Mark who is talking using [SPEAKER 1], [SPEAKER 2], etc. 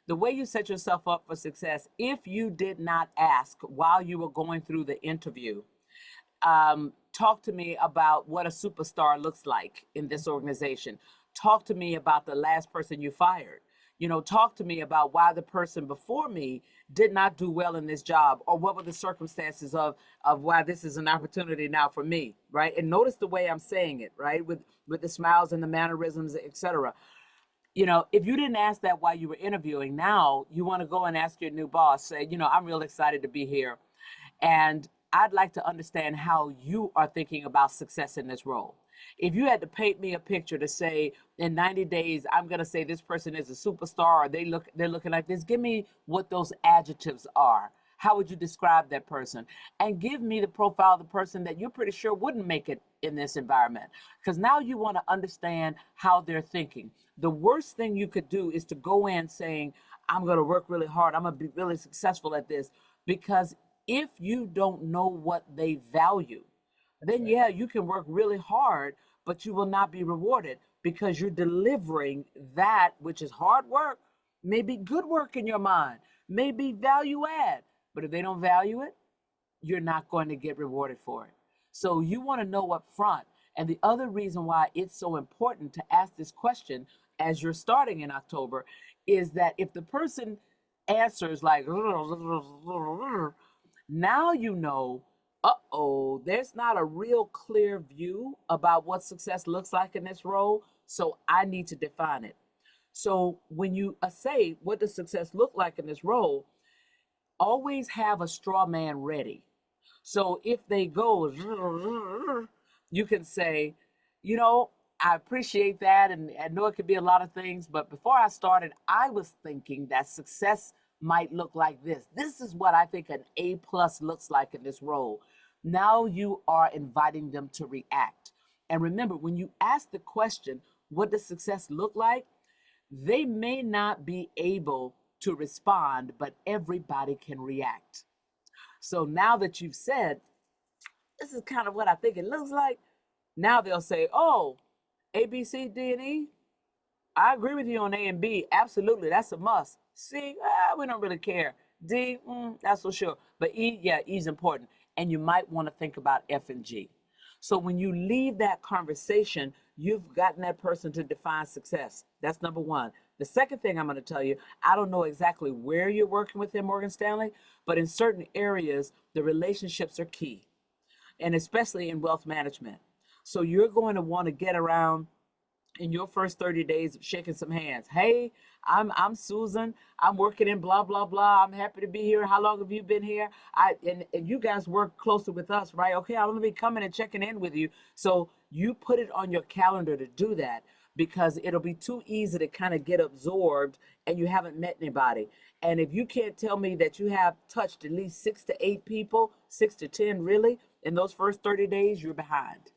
[SPEAKER 1] The way you set yourself up for success, if you did not ask while you were going through the interview, talk to me about what a superstar looks like in this organization. Talk to me about the last person you fired. Talk to me about why the person before me did not do well in this job, or what were the circumstances of why this is an opportunity now for me, right? And notice the way I'm saying it, right? With the smiles and the mannerisms, etc. If you didn't ask that while you were interviewing, now you want to go and ask your new boss, say, I'm real excited to be here. And I'd like to understand how you are thinking about success in this role. If you had to paint me a picture to say in 90 days, I'm going to say this person is a superstar, or they're looking like this, give me what those adjectives are. How would you describe that person? And give me the profile of the person that you're pretty sure wouldn't make it in this environment. Because now you want to understand how they're thinking. The worst thing you could do is to go in saying, I'm going to work really hard, I'm going to be really successful at this. Because if you don't know what they value, then yeah, you can work really hard, but you will not be rewarded because you're delivering that which is hard work, maybe good work in your mind, maybe value add. But if they don't value it, you're not going to get rewarded for it. So you want to know up front. And the other reason why it's so important to ask this question as you're starting in October is that if the person answers like, now you know, uh-oh, there's not a real clear view about what success looks like in this role, so I need to define it. So when you say, what does success look like in this role, always have a straw man ready. So if they go, you can say, I appreciate that, and I know it could be a lot of things, but before I started, I was thinking that success might look like this. This is what I think an A plus looks like in this role. Now you are inviting them to react. And remember, when you ask the question, what does success look like? They may not be able to respond, but everybody can react. So now that you've said, this is kind of what I think it looks like, now they'll say, oh, A, B, C, D, and E. I agree with you on A and B. Absolutely, that's a must. C, we don't really care. D, that's for sure. But E, yeah, E is important. And you might want to think about F and G. So when you leave that conversation, you've gotten that person to define success. That's number one. The second thing I'm going to tell you, I don't know exactly where you're working with him, Morgan Stanley, but in certain areas, the relationships are key, and especially in wealth management. So you're going to want to get around in your first 30 days of shaking some hands. Hey, I'm Susan. I'm working in blah blah blah. I'm happy to be here. How long have you been here? And you guys work closer with us, right? Okay, I'm gonna be coming and checking in with you. So you put it on your calendar to do that because it'll be too easy to kind of get absorbed and you haven't met anybody. And if you can't tell me that you have touched at least 6 to 8 people, 6 to 10 really, in those first 30 days, you're behind.